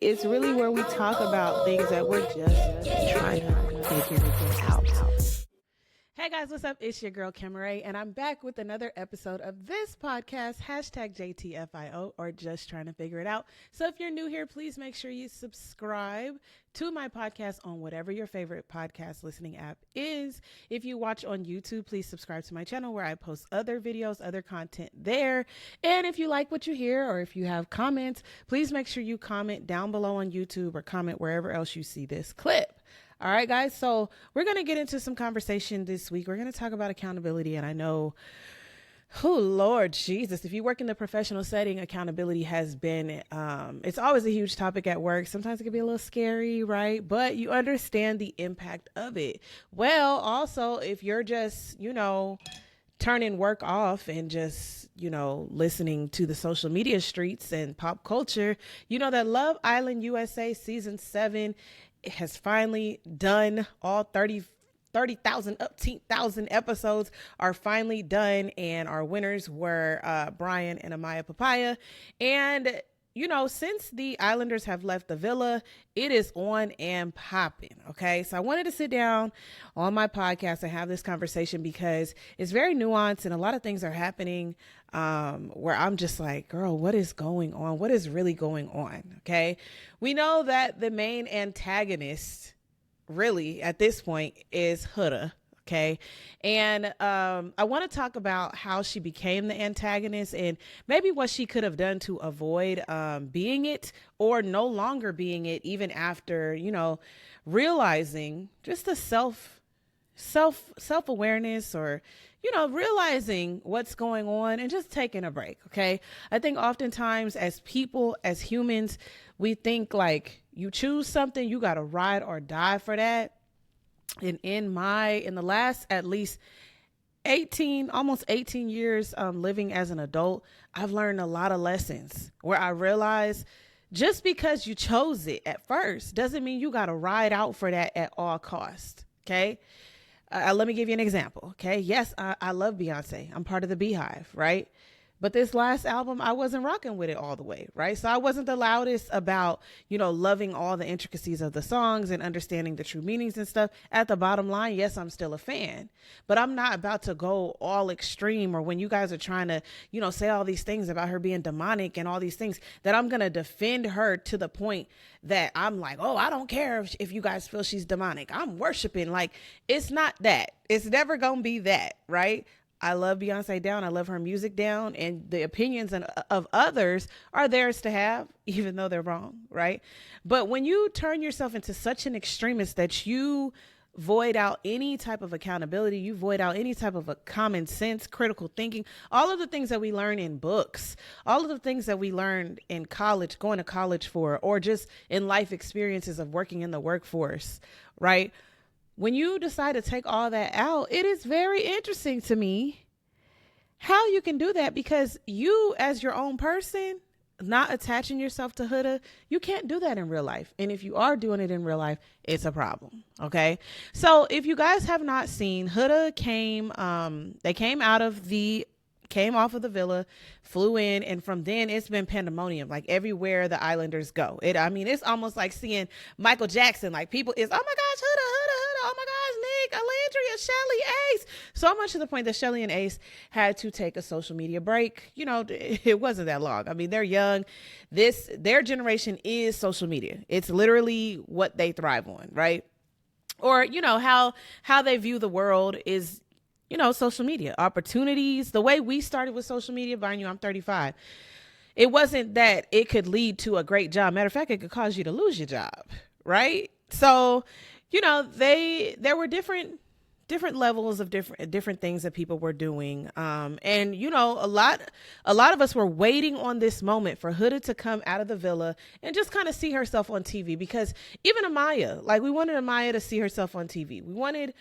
It's really where we talk about things that we're just trying to figure it out. Hey guys, what's up? It's your girl Kemaray, and I'm back with another episode of this podcast, hashtag JTFIO, or just trying to figure it out. So if you're new here, please make sure you subscribe to my podcast on whatever your favorite podcast listening app is. If you watch on YouTube, please subscribe to my channel where I post other videos, other content there. And if you like what you hear, or if you have comments, please make sure you comment down below on YouTube or comment wherever else you see this clip. All right, guys. So we're going to get into some conversation this week. We're going to talk about accountability. And I know, oh, Lord Jesus, if you work in the professional setting, accountability has been, it's always a huge topic at work. Sometimes it can be a little scary, right? But you understand the impact of it. Well, also, if you're just, turning work off and just, listening to the social media streets and pop culture, you know that Love Island USA season 7 has finally done. All 30,000 episodes are finally done, and our winners were Brian and Amaya Papaya. And since the Islanders have left the villa, it is on and popping. Okay, so I wanted to sit down on my podcast and have this conversation because it's very nuanced and a lot of things are happening where I'm just like, girl, what is going on? What is really going on? Okay, we know that the main antagonist really at this point is Huda. Okay. And I want to talk about how she became the antagonist and maybe what she could have done to avoid being it or no longer being it, even after, realizing just the self-awareness or, realizing what's going on and just taking a break. Okay. I think oftentimes as people, as humans, we think like you choose something, you got to ride or die for that. And in the last at least almost 18 years living as an adult, I've learned a lot of lessons where I realized just because you chose it at first doesn't mean you got to ride out for that at all costs. Okay. Let me give you an example. Okay. Yes, I love Beyonce. I'm part of the Beehive, right? But this last album, I wasn't rocking with it all the way, right? So I wasn't the loudest about, loving all the intricacies of the songs and understanding the true meanings and stuff. At the bottom line, yes, I'm still a fan, but I'm not about to go all extreme, or when you guys are trying to, say all these things about her being demonic and all these things, that I'm going to defend her to the point that I'm like, oh, I don't care if you guys feel she's demonic. I'm worshiping. Like, it's not that. It's never going to be that, right? I love Beyonce down. I love her music down, and the opinions of others are theirs to have, even though they're wrong, right? But when you turn yourself into such an extremist that you void out any type of accountability, you void out any type of a common sense, critical thinking, all of the things that we learn in books, all of the things that we learned in college, going to college for, or just in life experiences of working in the workforce, right? When you decide to take all that out, it is very interesting to me how you can do that, because you as your own person, not attaching yourself to Huda, you can't do that in real life. And if you are doing it in real life, it's a problem. Okay. So if you guys have not seen, Huda came off of the villa, flew in, and from then it's been pandemonium, like everywhere the Islanders go. It's almost like seeing Michael Jackson. Like, people is, oh my gosh, Huda, oh my gosh, Nick, Alandria, Shelly, Ace. So much to the point that Shelly and Ace had to take a social media break. It wasn't that long. I mean, they're young. Their generation is social media. It's literally what they thrive on, right? Or, how they view the world is, social media opportunities. The way we started with social media, mind you, I'm 35. It wasn't that it could lead to a great job. Matter of fact, it could cause you to lose your job. Right. So, there were different levels of different things that people were doing. And, a lot of us were waiting on this moment for Huda to come out of the villa and just kind of see herself on TV, because even Amaya, like, we wanted Amaya to see herself on TV. We wanted,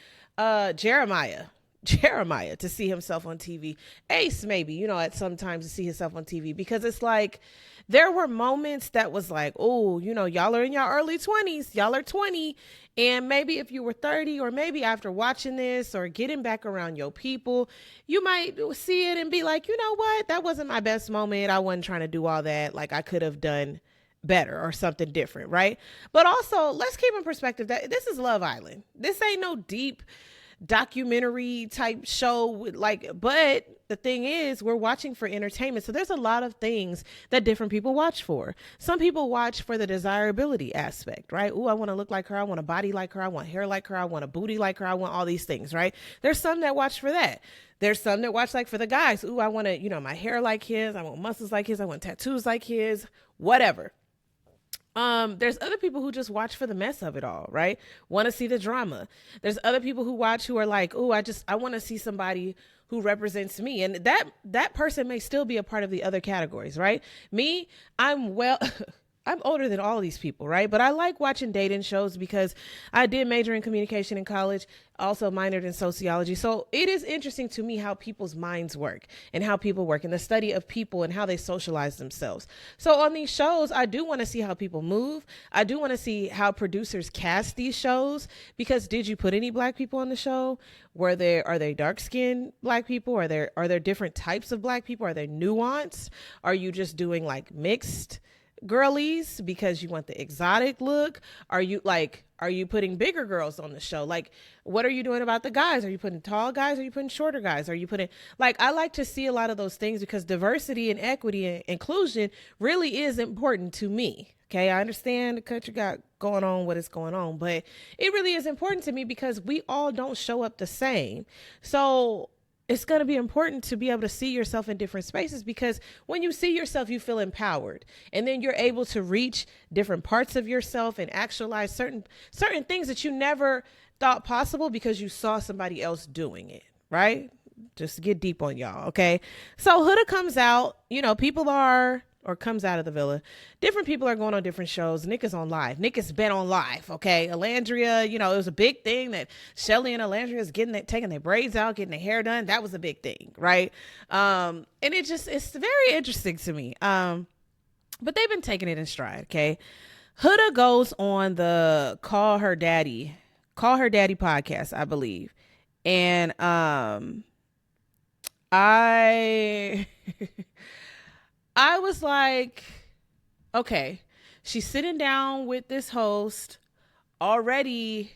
Jeremiah to see himself on TV. Ace, maybe, at some times to see himself on TV, because it's like there were moments that was like, oh, y'all are in your early 20s, y'all are 20. And maybe if you were 30, or maybe after watching this or getting back around your people, you might see it and be like, you know what? That wasn't my best moment. I wasn't trying to do all that. Like, I could have done better or something different, right? But also, let's keep in perspective that this is Love Island. This ain't no deep documentary type show but the thing is, we're watching for entertainment. So there's a lot of things that different people watch for. Some people watch for the desirability aspect, right? Ooh, I want to look like her. I want a body like her. I want hair like her. I want a booty like her. I want all these things, right? There's some that watch for that. There's some that watch like for the guys. Ooh, I want to, my hair like his. I want muscles like his. I want tattoos like his, whatever. There's other people who just watch for the mess of it all, right? Want to see the drama. There's other people who watch who are like, oh, I want to see somebody who represents me. And that person may still be a part of the other categories, right? Me, I'm older than all these people, right? But I like watching dating shows because I did major in communication in college, also minored in sociology. So it is interesting to me how people's minds work and how people work and the study of people and how they socialize themselves. So on these shows, I do want to see how people move. I do want to see how producers cast these shows, because did you put any Black people on the show? Are they dark-skinned Black people? Are there different types of Black people? Are they nuanced? Are you just doing like mixed girlies because you want the exotic look? Are you putting bigger girls on the show? Like, what are you doing about the guys? Are you putting tall guys? Are you putting shorter guys? Are you putting, I like to see a lot of those things, because diversity and equity and inclusion really is important to me. Okay, I understand the country got going on what is going on, but it really is important to me because we all don't show up the same. So it's going to be important to be able to see yourself in different spaces, because when you see yourself, you feel empowered, and then you're able to reach different parts of yourself and actualize certain things that you never thought possible because you saw somebody else doing it, right? Just to get deep on y'all. Okay. So Huda comes out, comes out of the villa. Different people are going on different shows. Nick is on live. Nick has been on live. Okay. Alandria, it was a big thing that Shelly and Alandria is taking their braids out, getting their hair done. That was a big thing. Right. And it's very interesting to me. But they've been taking it in stride. Okay. Huda goes on the Call Her Daddy podcast, I believe. And, I was like, okay, she's sitting down with this host already.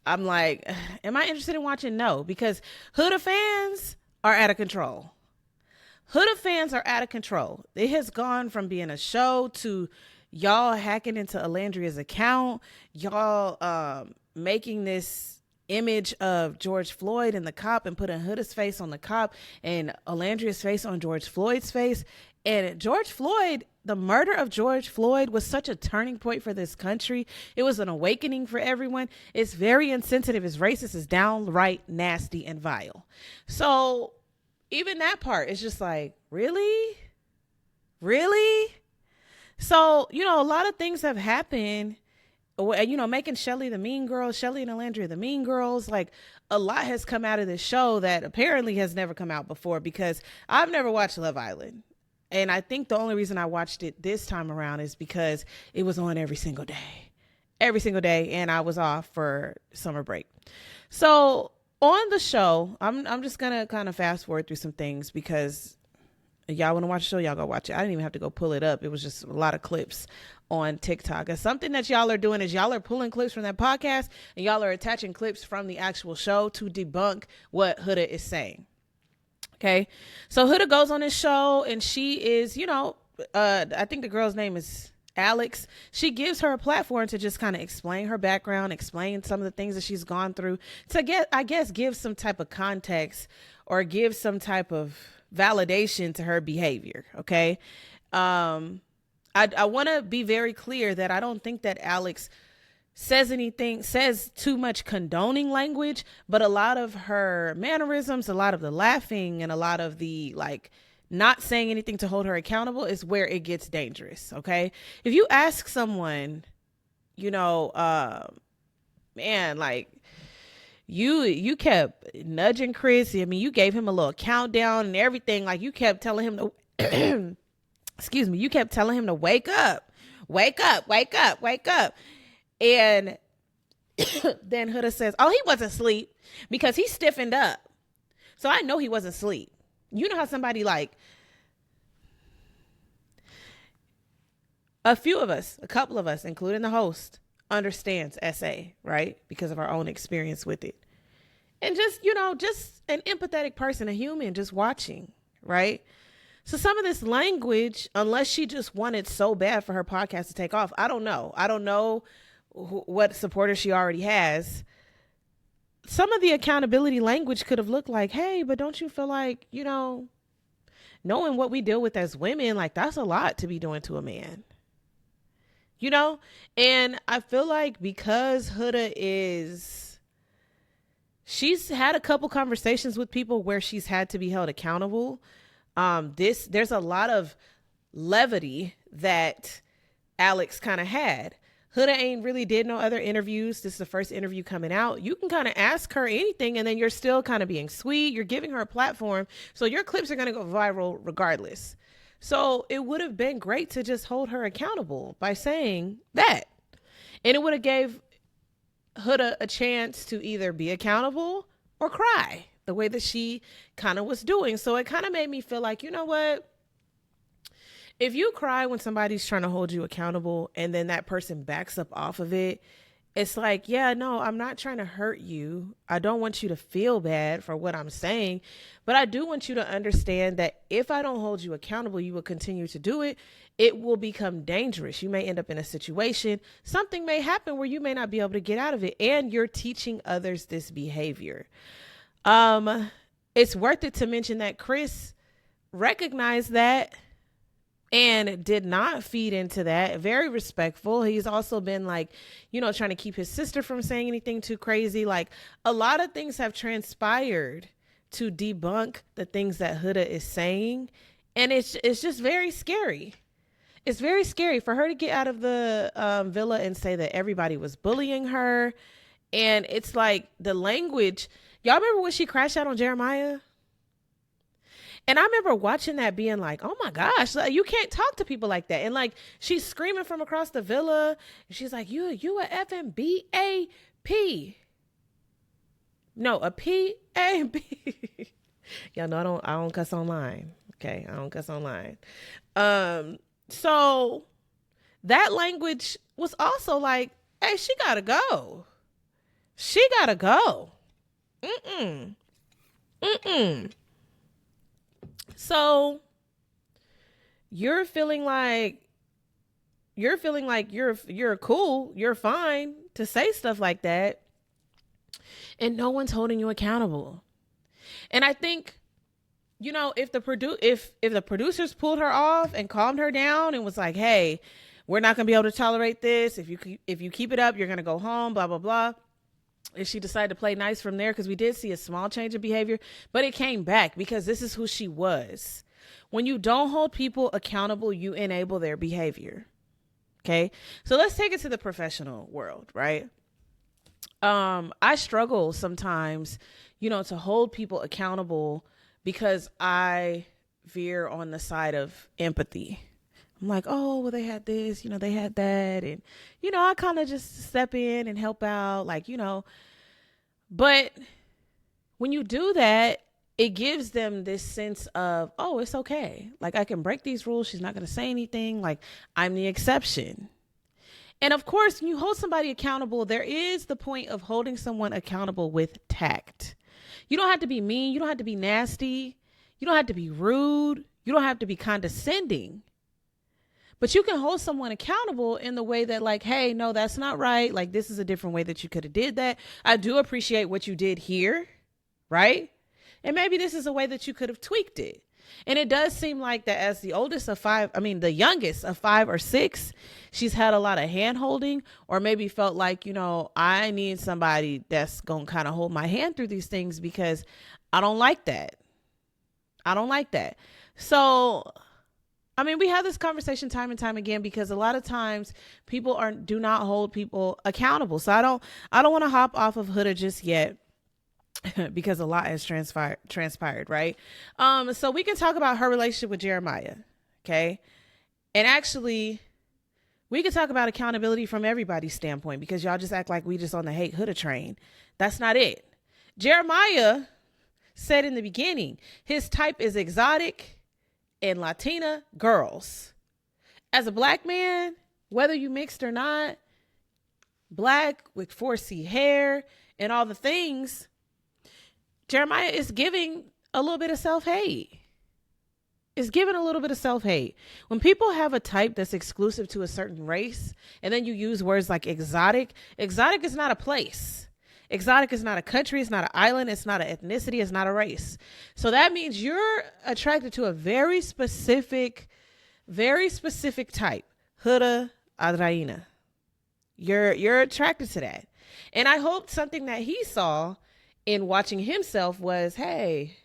I'm like, am I interested in watching? No, because Huda fans are out of control. Huda fans are out of control. It has gone from being a show to y'all hacking into Alandria's account, y'all making this image of George Floyd and the cop and putting Huda's face on the cop and Alandria's face on George Floyd's face. And George Floyd, the murder of George Floyd was such a turning point for this country. It was an awakening for everyone. It's very insensitive. It's racist. It's downright nasty and vile. So even that part is just like, really? So, a lot of things have happened, making Shelly the mean girl, Shelly and Alandria the mean girls. Like, a lot has come out of this show that apparently has never come out before, because I've never watched Love Island. And I think the only reason I watched it this time around is because it was on every single day, and I was off for summer break. So on the show, I'm just going to kind of fast forward through some things, because y'all want to watch the show, y'all go watch it. I didn't even have to go pull it up. It was just a lot of clips on TikTok. And something that y'all are doing is y'all are pulling clips from that podcast and y'all are attaching clips from the actual show to debunk what Huda is saying. Okay. So Huda goes on this show and she is, I think the girl's name is Alex. She gives her a platform to just kind of explain her background, explain some of the things that she's gone through, to give some type of context or give some type of validation to her behavior. Okay. I want to be very clear that I don't think that Alex says too much condoning language, but a lot of her mannerisms, a lot of the laughing, and a lot of the not saying anything to hold her accountable is where it gets dangerous. Okay. If you ask someone, you kept nudging Chris. I mean, you gave him a little countdown and everything. Like, you kept telling him to, you kept telling him to wake up. And then Huda says, oh, he wasn't asleep because he stiffened up. So I know he wasn't asleep. You know how somebody A few of us, a couple of us, including the host, understands SA, right? Because of our own experience with it. And just, just an empathetic person, a human just watching, right? So some of this language, unless she just wanted so bad for her podcast to take off, I don't know. I don't know what supporters she already has. Some of the accountability language could have looked like, hey, but don't you feel like, knowing what we deal with as women, like that's a lot to be doing to a man. And I feel like because Huda she's had a couple conversations with people where she's had to be held accountable. There's a lot of levity that Alex kind of had. Huda ain't really did no other interviews. This is the first interview coming out. You can kind of ask her anything and then you're still kind of being sweet. You're giving her a platform. So your clips are going to go viral regardless. So it would have been great to just hold her accountable by saying that. And it would have gave Huda a chance to either be accountable or cry the way that she kind of was doing. So it kind of made me feel like, you know what? If you cry when somebody's trying to hold you accountable and then that person backs up off of it, it's like, yeah, no, I'm not trying to hurt you. I don't want you to feel bad for what I'm saying, but I do want you to understand that if I don't hold you accountable, you will continue to do it. It will become dangerous. You may end up in a situation. Something may happen where you may not be able to get out of it, and you're teaching others this behavior. It's worth it to mention that Chris recognized that and did not feed into that. Very respectful. He's also been like, trying to keep his sister from saying anything too crazy. Like a lot of things have transpired to debunk the things that Huda is saying. And it's just very scary. It's very scary for her to get out of the villa and say that everybody was bullying her. And it's like the language. Y'all remember when she crashed out on Jeremiah? And I remember watching that being like, oh my gosh, like, you can't talk to people like that. And like, she's screaming from across the villa. And she's like, you a effing B-A-P. No, a P-A-B. Y'all know I don't cuss online. Okay, I don't cuss online. So that language was also like, hey, she gotta go. She gotta go. So you're feeling like you're cool, you're fine to say stuff like that, and no one's holding you accountable. And I think, if the producers pulled her off and calmed her down and was like, hey, we're not gonna be able to tolerate this. If you keep it up, you're gonna go home, blah blah blah. And she decided to play nice from there, because we did see a small change of behavior, but it came back because this is who she was. When you don't hold people accountable, you enable their behavior. Okay. So let's take it to the professional world, right? I struggle sometimes, to hold people accountable because I veer on the side of empathy. I'm like, oh, well, they had this, they had that. And, I kind of just step in and help out, but when you do that, it gives them this sense of, oh, it's okay. Like, I can break these rules. She's not going to say anything. Like, I'm the exception. And of course, when you hold somebody accountable, there is the point of holding someone accountable with tact. You don't have to be mean. You don't have to be nasty. You don't have to be rude. You don't have to be condescending. But you can hold someone accountable in the way that, like, hey, no, that's not right. Like, this is a different way that you could have did that. I do appreciate what you did here, right? And maybe this is a way that you could have tweaked it. And it does seem like that as the youngest of 5 or 6, she's had a lot of hand holding, or maybe felt like, I need somebody that's going to kind of hold my hand through these things, because I don't like that. So, we have this conversation time and time again, because a lot of times people do not hold people accountable. So I don't want to hop off of Huda just yet, because a lot has transpired, right? So we can talk about her relationship with Jeremiah, okay? And actually, we can talk about accountability from everybody's standpoint, because y'all just act like we just on the hate Huda train. That's not it. Jeremiah said in the beginning, his type is exotic and Latina girls. as a black man, whether you mixed or not, black with 4C hair and all the things, Jeremiah is giving a little bit of self-hate. It's giving a little bit of self-hate. When people have a type that's exclusive to a certain race, and then you use words like exotic is not a place. Exotic is not a country. It's not an island. It's not an ethnicity. It's not a race. So that means you're attracted to a very specific type. Huda Adraina. You're attracted to that. And I hope something that he saw in watching himself was, hey,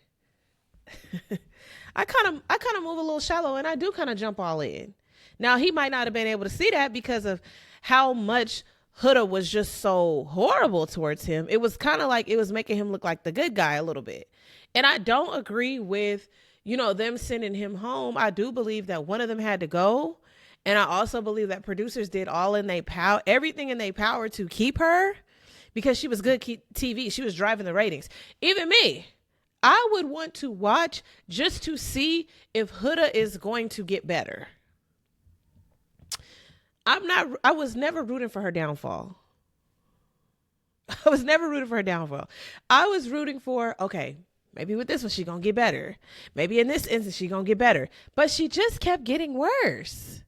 I kind of move a little shallow, and I do kind of jump all in. Now, he might not have been able to see that because of how much Huda was just so horrible towards him. It was kind of like it was making him look like the good guy a little bit. And I don't agree with, them sending him home. I do believe that one of them had to go. And I also believe that producers did everything in their power to keep her because she was good TV. She was driving the ratings. Even me, I would want to watch just to see if Huda is going to get better. I was never rooting for her downfall. I was rooting for, okay, maybe with this one, she gonna get better. Maybe in this instance, she gonna get better. But she just kept getting worse.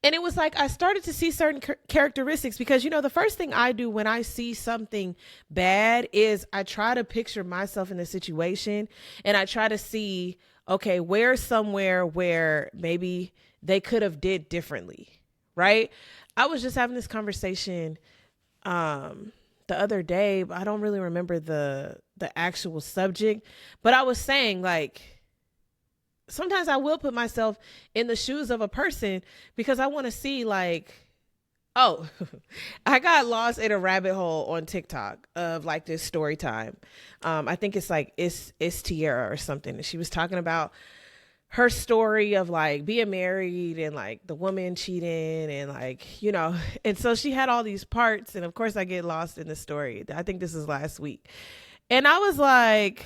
And it was like I started to see certain characteristics because, the first thing I do when I see something bad is I try to picture myself in the situation and I try to see, okay, where's somewhere where maybe they could have did differently, right? I was just having this conversation the other day, but I don't really remember the actual subject, but I was saying like, sometimes I will put myself in the shoes of a person because I want to see like, oh, I got lost in a rabbit hole on TikTok of like this story time. I think it's like, it's Tierra or something. And she was talking about her story of like being married and like the woman cheating and like, and so she had all these parts. And of course I get lost in the story. I think this is last week. And I was like,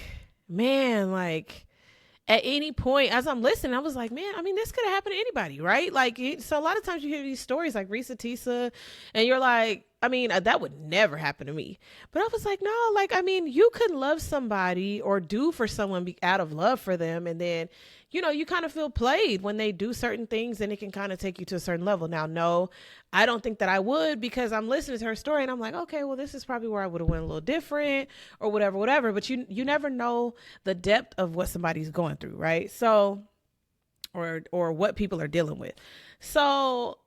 man, like, at any point as I'm listening, I was like, man, I mean, this could have happened to anybody, right? Like, so a lot of times you hear these stories like Risa Tisa and you're like, I mean, that would never happen to me. But I was like, no, like, I mean, you could love somebody or do for someone out of love for them. And then, you kind of feel played when they do certain things and it can kind of take you to a certain level. Now, no, I don't think that I would because I'm listening to her story and I'm like, okay, well, this is probably where I would have went a little different or whatever. But you never know the depth of what somebody's going through, right? So, or what people are dealing with. So,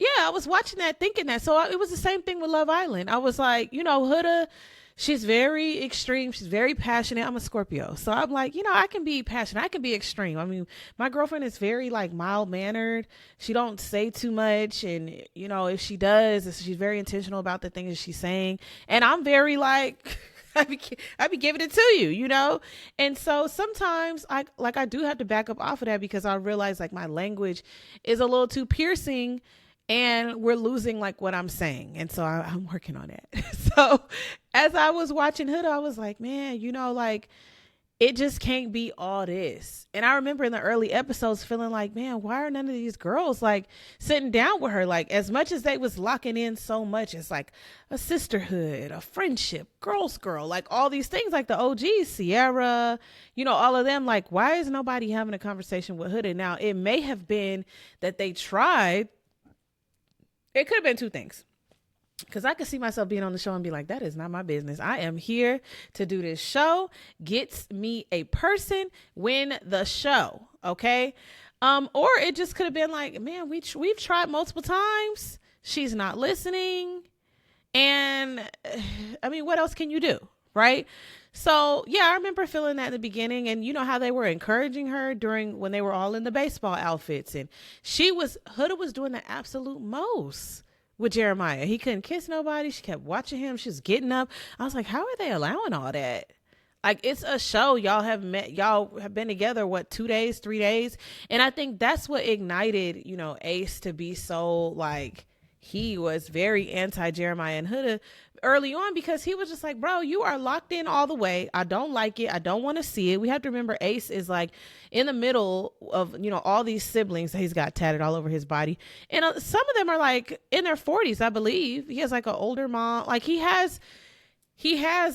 yeah, I was watching that, thinking that. So it was the same thing with Love Island. I was like, Huda, she's very extreme. She's very passionate. I'm a Scorpio. So I'm like, I can be passionate. I can be extreme. I mean, my girlfriend is very like mild mannered. She don't say too much. And, if she does, she's very intentional about the things she's saying. And I'm very like, I be giving it to you, And so sometimes I do have to back up off of that because I realize like my language is a little too piercing and we're losing like what I'm saying. And so I'm working on it. So as I was watching Huda, I was like, man, like it just can't be all this. And I remember in the early episodes feeling like, man, why are none of these girls like sitting down with her? Like as much as they was locking in so much, it's like a sisterhood, a friendship, girl, like all these things like the OGs, Sierra, all of them. Like, why is nobody having a conversation with Huda? Now, it may have been that they tried. It could have been two things. Because I could see myself being on the show and be like, that is not my business. I am here to do this show. Gets me a person, win the show. Okay. Or it just could have been like, man, we've tried multiple times. She's not listening. And I mean, what else can you do? Right. So yeah, I remember feeling that in the beginning and how they were encouraging her when they were all in the baseball outfits and Huda was doing the absolute most with Jeremiah. He couldn't kiss nobody. She kept watching him. She was getting up. I was like, how are they allowing all that? Like, it's a show. Y'all have been together, 2 days, 3 days. And I think that's what ignited, Ace to be so like, he was very anti Jeremiah and Huda early on, because he was just like, bro, you are locked in all the way. I don't like it. I don't want to see it. We have to remember Ace is like in the middle of, all these siblings that he's got tatted all over his body. And some of them are like in their 40s, I believe. He has like an older mom. Like he has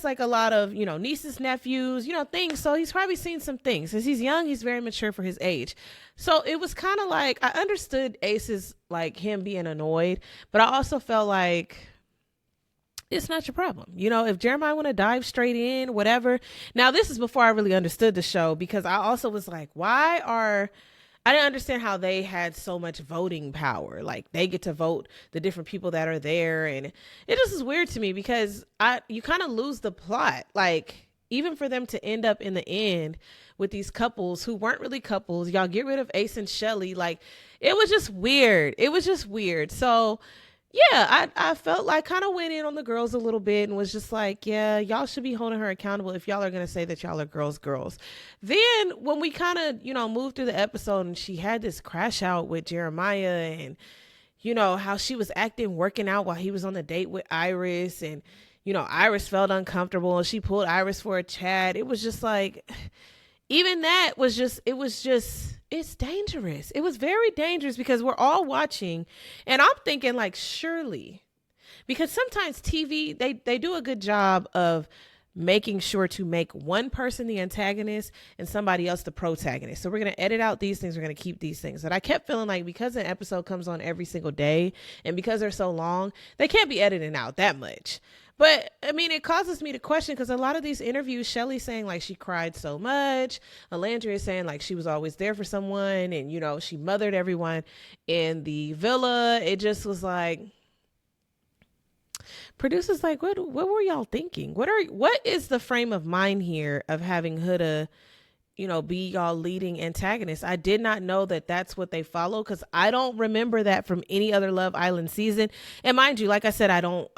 like a lot of, nieces, nephews, things. So he's probably seen some things. As he's young, he's very mature for his age. So it was kind of like, I understood Ace's, like him being annoyed, but I also felt like it's not your problem. If Jeremiah want to dive straight in, whatever. Now, this is before I really understood the show, because I also was like, I didn't understand how they had so much voting power. Like they get to vote the different people that are there. And it just is weird to me, because you kind of lose the plot. Like even for them to end up in the end with these couples who weren't really couples, y'all get rid of Ace and Shelly. Like it was just weird. So yeah, I felt like kind of went in on the girls a little bit and was just like, yeah, y'all should be holding her accountable if y'all are going to say that y'all are girls. Then when we kind of, moved through the episode and she had this crash out with Jeremiah and, how she was acting, working out while he was on the date with Iris, and, Iris felt uncomfortable and she pulled Iris for a chat. It was just like, even that was just, it's dangerous. It was very dangerous, because we're all watching and I'm thinking like, surely, because sometimes TV, they do a good job of making sure to make one person the antagonist and somebody else the protagonist. So we're going to edit out these things. We're going to keep these things. But I kept feeling like, because an episode comes on every single day and because they're so long, they can't be editing out that much. But I mean, it causes me to question, because a lot of these interviews, Shelly's saying like she cried so much. Alandria is saying like she was always there for someone, and she mothered everyone in the villa. It just was like, producers like, what were y'all thinking? What is the frame of mind here of having Huda, be y'all leading antagonist? I did not know that that's what they follow, because I don't remember that from any other Love Island season. And mind you, like I said, I don't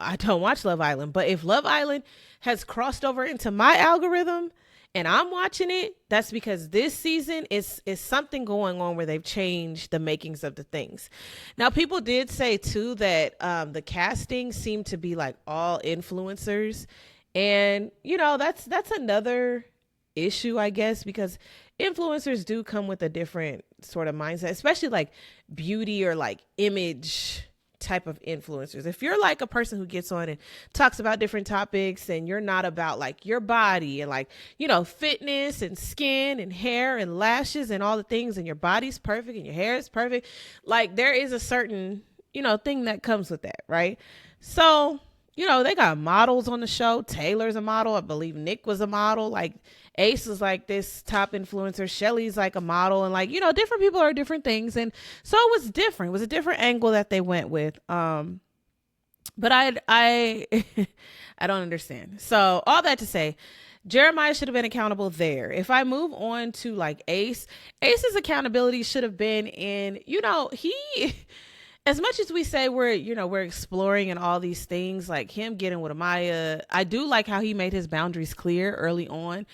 watch Love Island, but if Love Island has crossed over into my algorithm and I'm watching it, that's because this season is something going on where they've changed the makings of the things. Now, people did say too that the casting seemed to be like all influencers, and that's another issue, I guess, because influencers do come with a different sort of mindset, especially like beauty or like image type of influencers. If you're like a person who gets on and talks about different topics and you're not about like your body and like, fitness and skin and hair and lashes and all the things, and your body's perfect and your hair is perfect, like there is a certain, thing that comes with that, right? So, they got models on the show. Taylor's a model. I believe Nick was a model. Like Ace is like this top influencer. Shelly's like a model, and like, different people are different things. And so it was different. It was a different angle that they went with. But I I don't understand. So all that to say, Jeremiah should have been accountable there. If I move on to like Ace's accountability should have been in, he, as much as we say we're exploring and all these things, like him getting with Amaya, I do like how he made his boundaries clear early on,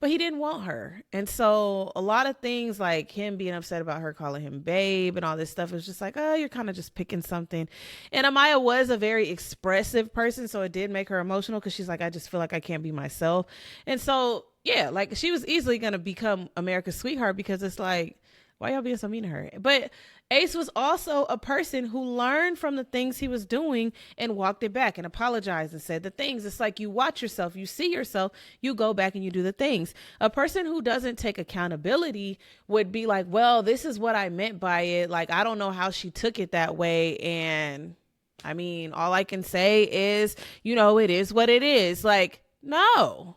but he didn't want her. And so a lot of things like him being upset about her calling him babe and all this stuff is just like, oh, you're kind of just picking something. And Amaya was a very expressive person, so it did make her emotional, because she's like, I just feel like I can't be myself. And so, yeah, like she was easily going to become America's sweetheart, because it's like, why y'all being so mean to her? But Ace was also a person who learned from the things he was doing and walked it back and apologized and said the things. It's like you watch yourself, you see yourself, you go back and you do the things. A person who doesn't take accountability would be like, well, this is what I meant by it. Like, I don't know how she took it that way. And I mean, all I can say is, it is what it is. Like, no,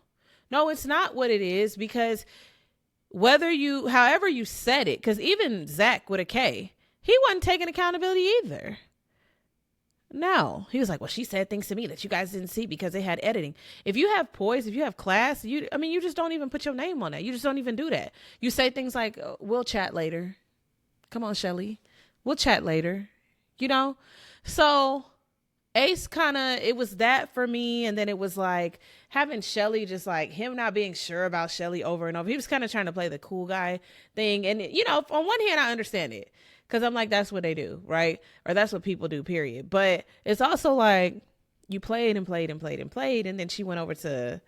it's not what it is, because however you said it, because even Zach with a K, he wasn't taking accountability either. No, he was like, well, she said things to me that you guys didn't see because they had editing. If you have poise, if you have class, you just don't even put your name on that. You just don't even do that. You say things like, oh, we'll chat later. Come on, Shelly. We'll chat later. So Ace it was that for me. And then it was like having Shelly, just like him not being sure about Shelly over and over. He was kind of trying to play the cool guy thing. And, on one hand, I understand it, Cause I'm like, that's what they do, right? Or that's what people do, period. But it's also like you played and played and played and played. And then she went over to,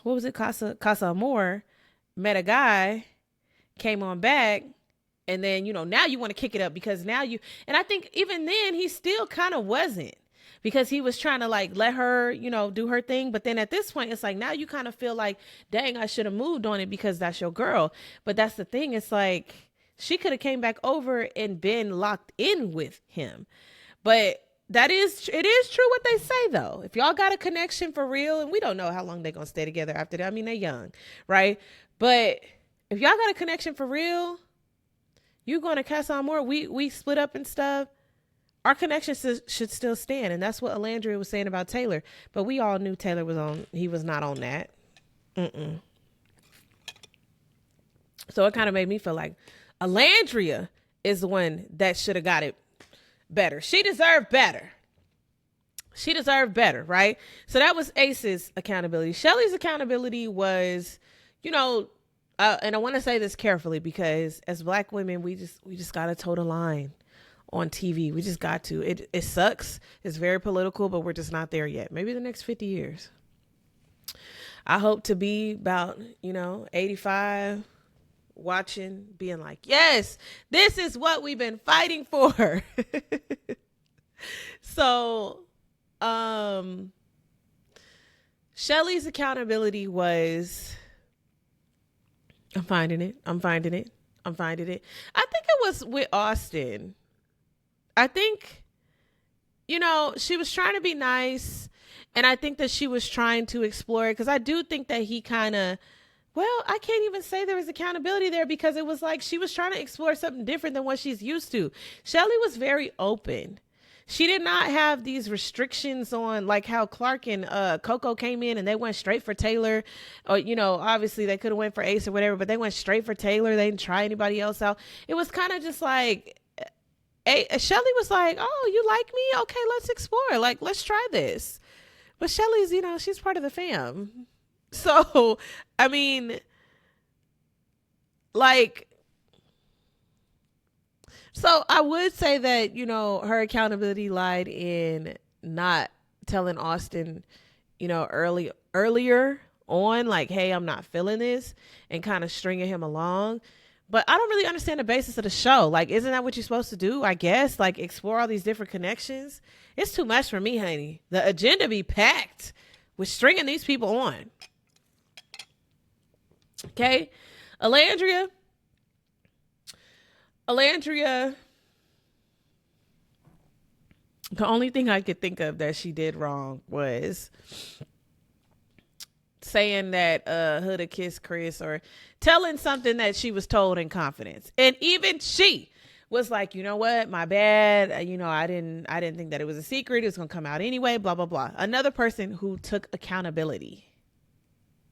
what was it? Casa Amor, met a guy, came on back. And then, now you want to kick it up because and I think even then he still kind of wasn't, because he was trying to like let her, do her thing. But then at this point, it's like, now you kind of feel like, dang, I should have moved on it because that's your girl. But that's the thing. It's like, she could have came back over and been locked in with him. But it is true what they say though. If y'all got a connection for real, and we don't know how long they're going to stay together after that. I mean, they're young, right? But if y'all got a connection for real, you going to Casa Amor, we split up and stuff, our connection should still stand. And that's what Alandria was saying about Taylor. But we all knew Taylor he was not on that. So it kind of made me feel like Alandria is the one that should have got it better. She deserved better. Right? So that was Ace's accountability. Shelly's accountability was, and I want to say this carefully, because as Black women, we just got to toe the line on TV. We just got to. It sucks. It's very political, but we're just not there yet. Maybe the next 50 years. I hope to be about, 85, watching, being like, yes, this is what we've been fighting for. So, Shelly's accountability was, I'm finding it. I think it was with Austin. I think, she was trying to be nice, and I think that she was trying to explore it, because I do think that he kind of, I can't even say there was accountability there, because it was like she was trying to explore something different than what she's used to. Shelly was very open. She did not have these restrictions on like how Clark and Coco came in and they went straight for Taylor. Or, obviously they could have went for Ace or whatever, but they went straight for Taylor. They didn't try anybody else out. It was kind of just like, Shelly was like, oh, you like me? Okay, let's explore. Like, let's try this. But Shelly's, she's part of the fam. So, I mean, like, so I would say that, her accountability lied in not telling Austin, earlier on, like, hey, I'm not feeling this, and kind of stringing him along. But I don't really understand the basis of the show. Like, isn't that what you're supposed to do? I guess, like, explore all these different connections. It's too much for me, honey. The agenda be packed with stringing these people on. Okay. Alandria, the only thing I could think of that she did wrong was saying that Huda kissed Chris, or telling something that she was told in confidence. And even she was like, you know what, my bad. I didn't think that it was a secret. It was going to come out anyway, blah, blah, blah. Another person who took accountability.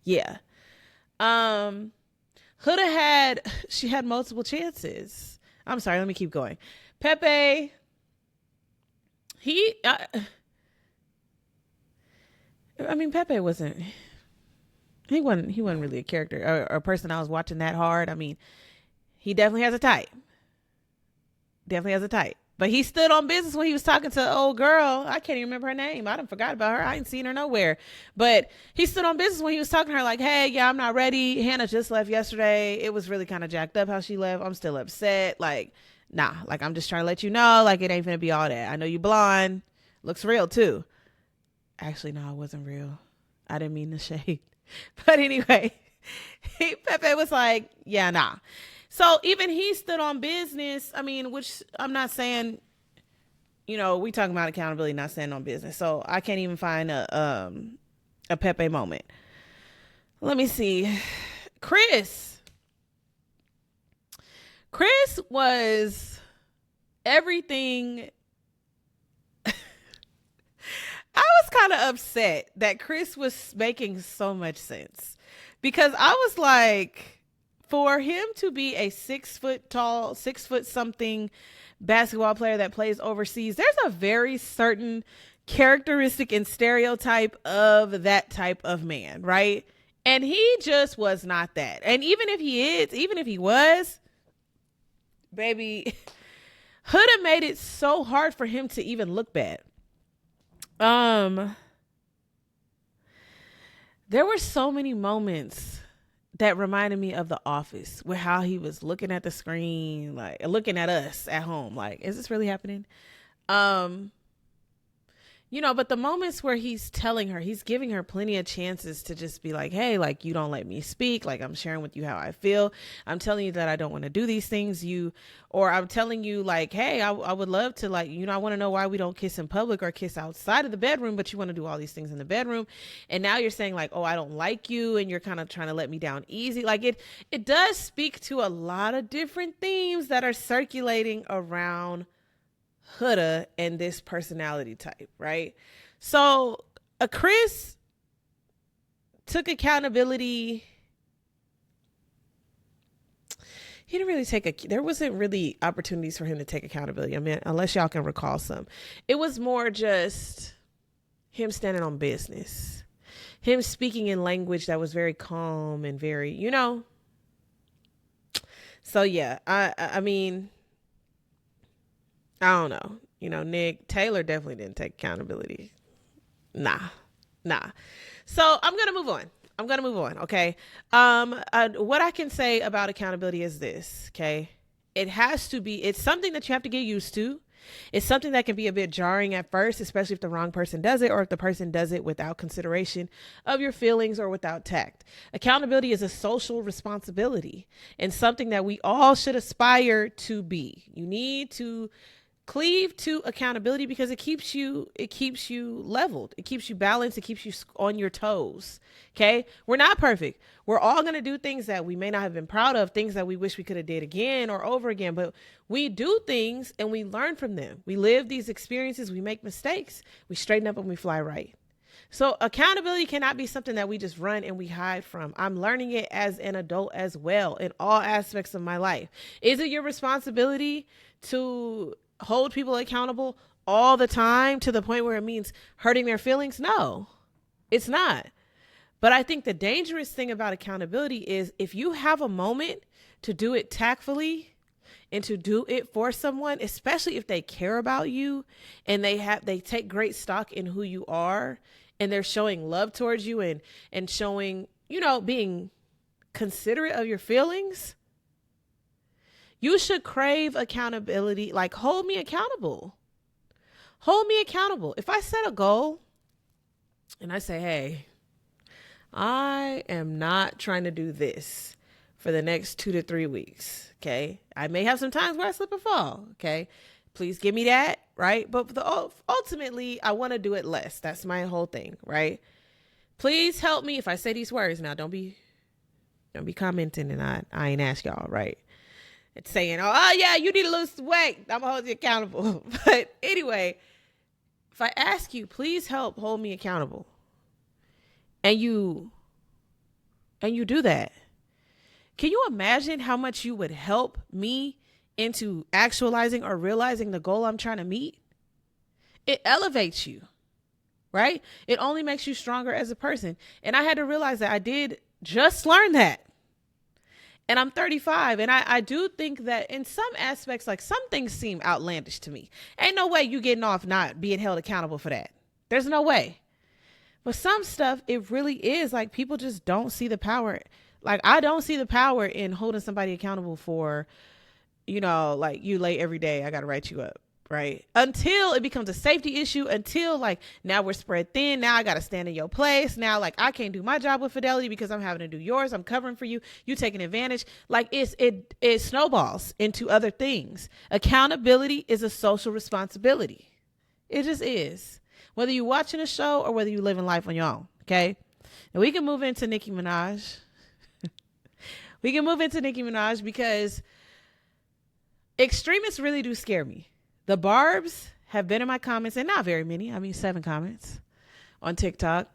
Yeah. Huda had multiple chances. I'm sorry, let me keep going. Pepe, Pepe wasn't really a character or a person I was watching that hard. I mean, he definitely has a type. But he stood on business when he was talking to the old girl. I can't even remember her name. I done forgot about her. I ain't seen her nowhere. But he stood on business when he was talking to her like, hey, yeah, I'm not ready. Hannah just left yesterday. It was really kind of jacked up how she left. I'm still upset. Like, nah, like, I'm just trying to let you know, like, it ain't gonna be all that. I know you blonde. Looks real too. Actually, no, it wasn't real. I didn't mean the shade. But anyway, Pepe was like, yeah, nah. So even he stood on business. I mean, which I'm not saying, we talking about accountability, not standing on business. So I can't even find a Pepe moment. Let me see. Chris was everything. I was kind of upset that Chris was making so much sense, because I was like, for him to be a 6 foot tall, 6 foot something basketball player that plays overseas, there's a very certain characteristic and stereotype of that type of man, right? And he just was not that. And even if he was, baby, Huda made it so hard for him to even look bad. There were so many moments that reminded me of The Office, with how he was looking at the screen, like looking at us at home, like, is this really happening? But the moments where he's telling her, he's giving her plenty of chances to just be like, hey, like, you don't let me speak. Like, I'm sharing with you how I feel. I'm telling you that I don't want to do these things. Or I'm telling you, like, hey, I would love to, like, I want to know why we don't kiss in public or kiss outside of the bedroom, but you want to do all these things in the bedroom. And now you're saying, like, oh, I don't like you. And you're kind of trying to let me down easy. Like, it does speak to a lot of different themes that are circulating around Huda and this personality type, right? So Chris took accountability. He didn't really there wasn't really opportunities for him to take accountability. I mean, unless y'all can recall some. It was more just him standing on business, him speaking in language that was very calm and very, So yeah, I mean, I don't know. Nick Taylor definitely didn't take accountability. Nah. So I'm going to move on. Okay. What I can say about accountability is this. Okay. It's something that you have to get used to. It's something that can be a bit jarring at first, especially if the wrong person does it, or if the person does it without consideration of your feelings or without tact. Accountability is a social responsibility and something that we all should aspire to be. You need to cleave to accountability because it keeps you leveled. It keeps you balanced. It keeps you on your toes. Okay. We're not perfect. We're all going to do things that we may not have been proud of, things that we wish we could have did again or over again, but we do things and we learn from them. We live these experiences. We make mistakes. We straighten up and we fly right. So accountability cannot be something that we just run and we hide from. I'm learning it as an adult as well in all aspects of my life. Is it your responsibility to hold people accountable all the time to the point where it means hurting their feelings? No, it's not. But I think the dangerous thing about accountability is if you have a moment to do it tactfully and to do it for someone, especially if they care about you and they take great stock in who you are and they're showing love towards you and showing, being considerate of your feelings, you should crave accountability. Like, hold me accountable. Hold me accountable. If I set a goal and I say, hey, I am not trying to do this for the next 2 to 3 weeks. Okay. I may have some times where I slip and fall. Okay. Please give me that. Right. But ultimately, I want to do it less. That's my whole thing. Right. Please help me if I say these words. Now, don't be commenting and I ain't ask y'all. Right. It's saying, oh yeah, you need to lose weight. I'm gonna hold you accountable. But anyway, if I ask you, please help hold me accountable, and you do that, can you imagine how much you would help me into actualizing or realizing the goal I'm trying to meet? It elevates you, right? It only makes you stronger as a person. And I had to realize that I did just learn that. And I'm 35. And I do think that in some aspects, like, some things seem outlandish to me. Ain't no way you getting off not being held accountable for that. There's no way. But some stuff, it really is like people just don't see the power. Like, I don't see the power in holding somebody accountable for, like, you late every day, I got to write you up. Right. Until it becomes a safety issue, until, like, now we're spread thin. Now I got to stand in your place. Now, like, I can't do my job with fidelity because I'm having to do yours. I'm covering for you. You taking advantage. Like, it snowballs into other things. Accountability is a social responsibility. It just is. Whether you're watching a show or whether you're living life on your own. Okay. And we can move into Nicki Minaj. Because extremists really do scare me. The Barbs have been in my comments, and not very many. I mean, 7 comments on TikTok.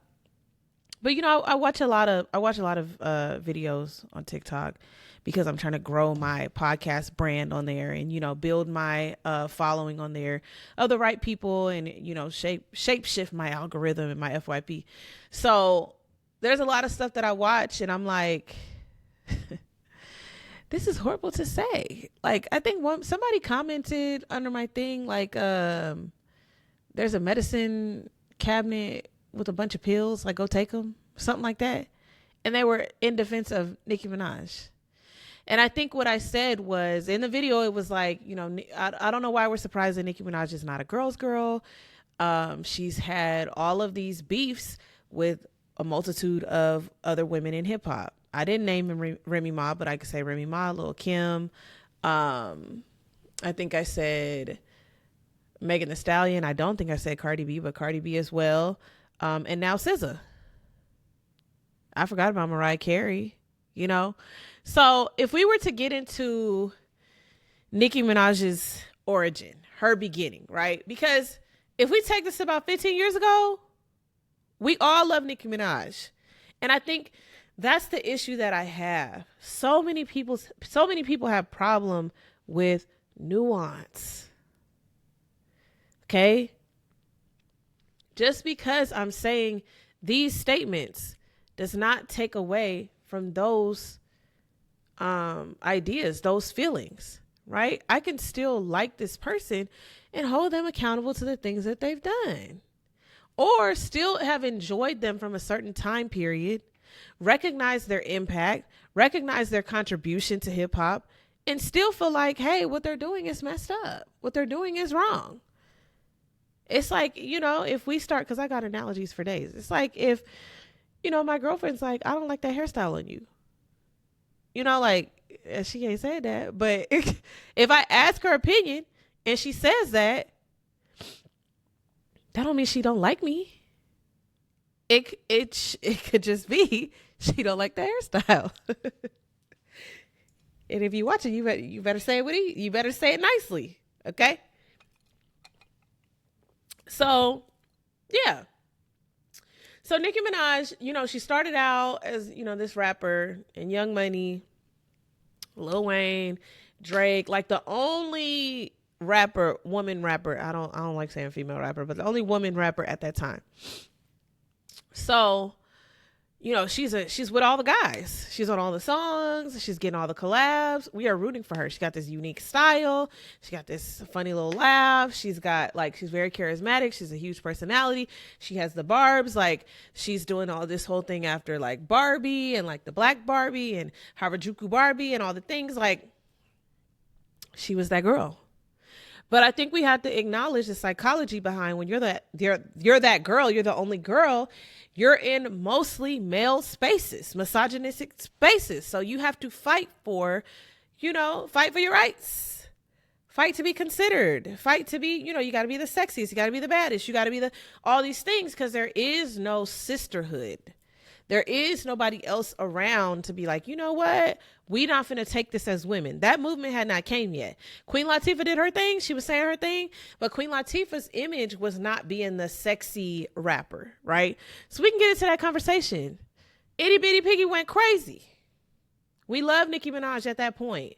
But I watch a lot of videos on TikTok because I'm trying to grow my podcast brand on there and build my following on there of the right people and shape shift my algorithm and my FYP. So there's a lot of stuff that I watch, and I'm like, this is horrible to say. Like, I think somebody commented under my thing, like, there's a medicine cabinet with a bunch of pills, like go take them, something like that. And they were in defense of Nicki Minaj. And I think what I said was, in the video, it was like, you know, I don't know why we're surprised that Nicki Minaj is not a girl's girl. She's had all of these beefs with a multitude of other women in hip hop. I didn't name Remy Ma, but I could say Remy Ma, Lil' Kim. I think I said Megan Thee Stallion. I don't think I said Cardi B, but Cardi B as well. And now SZA. I forgot about Mariah Carey, you know? So if we were to get into Nicki Minaj's origin, her beginning, right? Because if we take this about 15 years ago, we all love Nicki Minaj. And I think that's the issue that I have. So many people have problem with nuance. Okay? Just because I'm saying these statements does not take away from those ideas, those feelings, right? I can still like this person and hold them accountable to the things that they've done, or still have enjoyed them from a certain time period, recognize their impact, recognize their contribution to hip hop, and still feel like, hey, what they're doing is messed up. What they're doing is wrong. It's like, you know, if we start, because I got analogies for days. It's like if, you know, my girlfriend's like, I don't like that hairstyle on you. You know, like, she ain't said that, but if I ask her opinion and she says that, that don't mean she don't like me. It could just be she don't like the hairstyle. And if you watch it, you better say it you better say it nicely, okay? So, yeah. So Nicki Minaj, you know, she started out as, you know, this rapper, and Young Money, Lil Wayne, Drake, like the only woman rapper, I don't like saying female rapper, but the only woman rapper at that time. So, you know, she's with all the guys. She's on all the songs. She's getting all the collabs. We are rooting for her. She got this unique style. She got this funny little laugh. She's got, like, she's very charismatic. She's a huge personality. She has the barbs. Like, she's doing all this whole thing after, like, Barbie and, like, the Black Barbie and Harajuku Barbie and all the things. Like, she was that girl. But I think we have to acknowledge the psychology behind when you're that girl, you're the only girl, you're in mostly male spaces, misogynistic spaces. So you have to fight for your rights, fight to be considered, fight to be, you know, you got to be the sexiest, you got to be the baddest, you got to be all these things, because there is no sisterhood. There is nobody else around to be like, you know what? We not finna take this as women. That movement had not came yet. Queen Latifah did her thing. She was saying her thing. But Queen Latifah's image was not being the sexy rapper, right? So we can get into that conversation. Itty Bitty Piggy went crazy. We love Nicki Minaj at that point.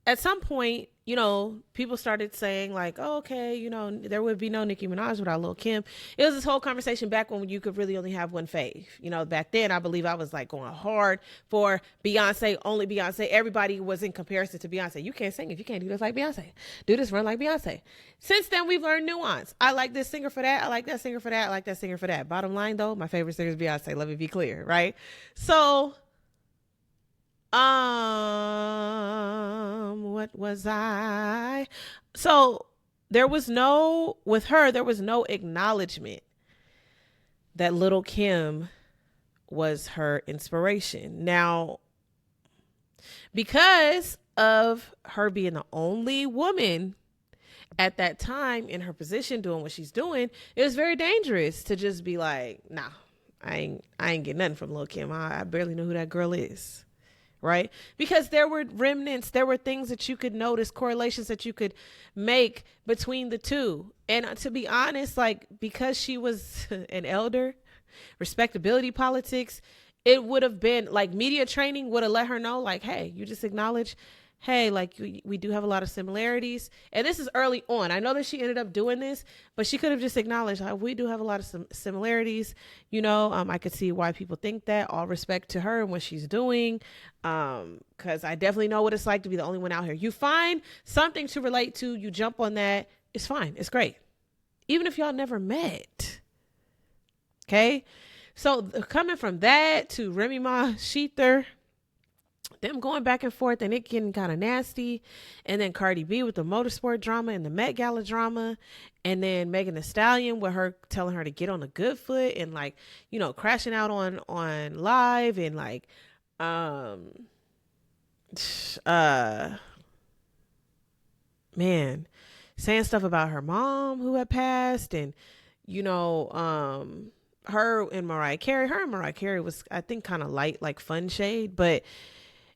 At some point, you know, people started saying like, oh, okay, you know, there would be no Nicki Minaj without Lil' Kim. It was this whole conversation back when you could really only have one fave. You know, back then, I believe I was like going hard for Beyonce, only Beyonce. Everybody was in comparison to Beyonce. You can't sing if you can't do this like Beyonce. Do this run like Beyonce. Since then, we've learned nuance. I like this singer for that. I like that singer for that. I like that singer for that. Bottom line, though, my favorite singer is Beyonce. Let me be clear, right? So, what was I? So there was no acknowledgement that Lil' Kim was her inspiration. Now, because of her being the only woman at that time in her position doing what she's doing, it was very dangerous to just be like, nah, I ain't get nothing from Lil' Kim. I barely know who that girl is. Right? Because there were remnants, there were things that you could notice, correlations that you could make between the two. And to be honest, like, because she was an elder, respectability politics, it would have been like media training would have let her know, like, hey, you just acknowledge, hey, like we do have a lot of similarities. And this is early on. I know that she ended up doing this, but she could have just acknowledged, like, we do have a lot of similarities. I could see why people think that. All respect to her and what she's doing. Because I definitely know what it's like to be the only one out here. You find something to relate to, you jump on that. It's fine. It's great. Even if y'all never met. Okay. So coming from that to Remy Ma Sheether, them going back and forth and it getting kind of nasty. And then Cardi B with the motorsport drama and the Met Gala drama. And then Megan Thee Stallion with her telling her to get on a good foot and like, crashing out on live and like, man, saying stuff about her mom who had passed and, her and Mariah Carey was, I think, kind of light, like fun shade, but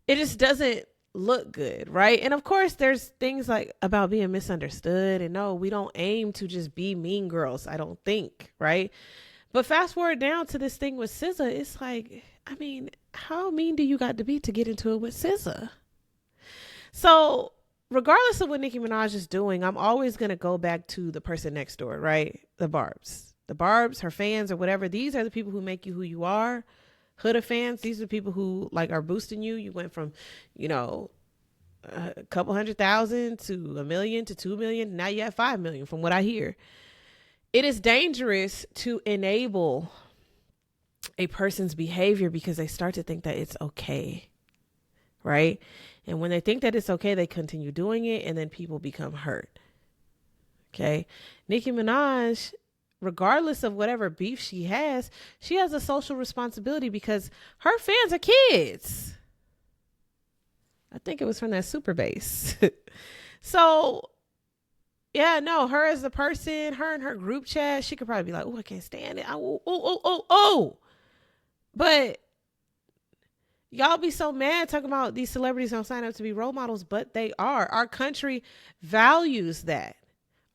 it just doesn't look good, right? And of course, there's things like about being misunderstood. And no, we don't aim to just be mean girls, I don't think, right? But fast forward down to this thing with SZA, it's like, I mean, how mean do you got to be to get into it with SZA? So regardless of what Nicki Minaj is doing, I'm always going to go back to the person next door, right? The Barbs, her fans or whatever. These are the people who make you who you are. Huda fans, these are people who like are boosting you. You went from, a couple 100,000 to 1 million to 2 million. Now you have 5 million from what I hear. It is dangerous to enable a person's behavior because they start to think that it's okay. Right? And when they think that it's okay, they continue doing it and then people become hurt. Okay. Nicki Minaj, regardless of whatever beef she has a social responsibility because her fans are kids. I think it was from that super bass. So yeah, no, her as a person, her and her group chat, she could probably be like, oh, I can't stand it. But y'all be so mad talking about these celebrities don't sign up to be role models, but they are. Our country values that.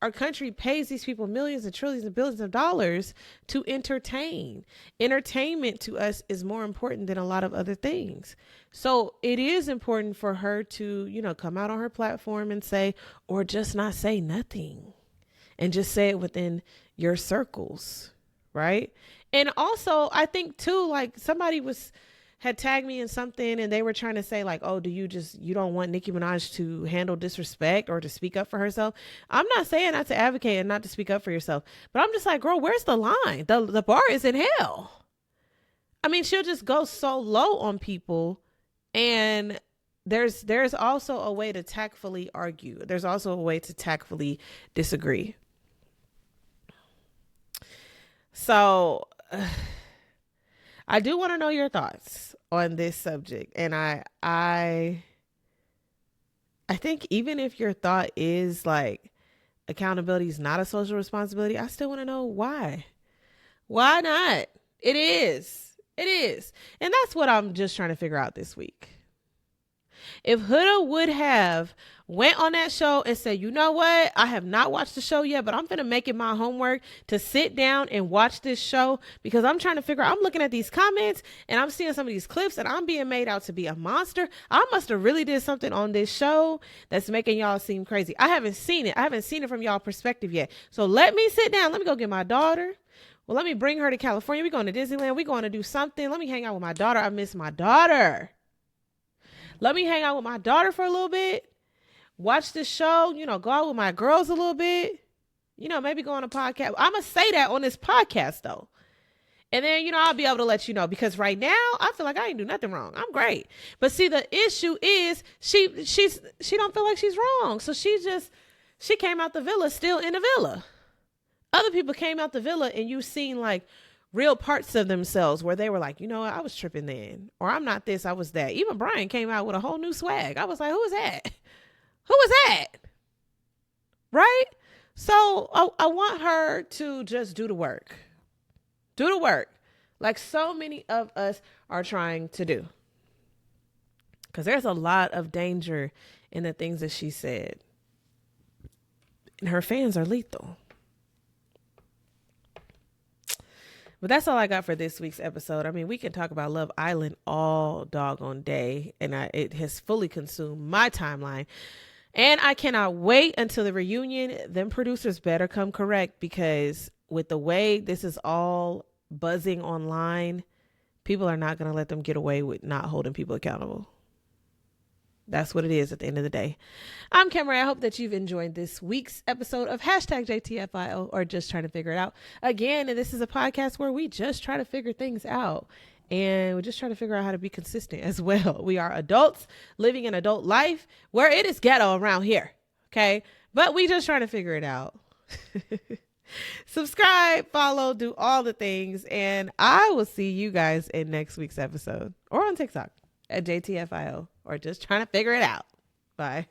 Our country pays these people millions and trillions and billions of dollars to entertain. Entertainment to us is more important than a lot of other things. So it is important for her to, come out on her platform and say, or just not say nothing and just say it within your circles. Right. And also, I think too, like somebody had tagged me in something and they were trying to say like, oh, you don't want Nicki Minaj to handle disrespect or to speak up for herself? I'm not saying not to advocate and not to speak up for yourself, but I'm just like, girl, where's the line? The bar is in hell. I mean, she'll just go so low on people. And there's also a way to tactfully argue. There's also a way to tactfully disagree. So I do want to know your thoughts on this subject. And I think even if your thought is like accountability is not a social responsibility, I still want to know why. Why not? It is. And that's what I'm just trying to figure out this week. If Huda would have went on that show and said, you know what? I have not watched the show yet, but I'm going to make it my homework to sit down and watch this show because I'm trying to figure out, I'm looking at these comments and I'm seeing some of these clips and I'm being made out to be a monster. I must have really did something on this show that's making y'all seem crazy. I haven't seen it from y'all perspective yet. So let me sit down. Let me go get my daughter. Well, let me bring her to California. We're going to Disneyland. We're going to do something. Let me hang out with my daughter. I miss my daughter. Let me hang out with my daughter for a little bit. Watch the show, go out with my girls a little bit, maybe go on a podcast. I'm going to say that on this podcast though. And then, I'll be able to let you know because right now I feel like I ain't do nothing wrong. I'm great. But see, the issue is she don't feel like she's wrong. So she came out the villa still in the villa. Other people came out the villa and you've seen like real parts of themselves where they were like, I was tripping then, or I'm not this, I was that. Even Brian came out with a whole new swag. I was like, who is that? Who was that? Right? So I want her to just do the work. Do the work. Like so many of us are trying to do. Because there's a lot of danger in the things that she said. And her fans are lethal. But that's all I got for this week's episode. I mean, we can talk about Love Island all doggone day, and it has fully consumed my timeline. And I cannot wait until the reunion. Them producers better come correct, because with the way this is all buzzing online, people are not going to let them get away with not holding people accountable. That's what it is at the end of the day. I'm Cameron. I hope that you've enjoyed this week's episode of #JTFIO, or Just Trying to Figure It Out. Again, this is a podcast where we just try to figure things out. And we just try to figure out how to be consistent as well. We are adults living an adult life where it is ghetto around here. Okay. But we just trying to figure it out. Subscribe, follow, do all the things. And I will see you guys in next week's episode, or on TikTok at JTFIO, or Just Trying to Figure It Out. Bye.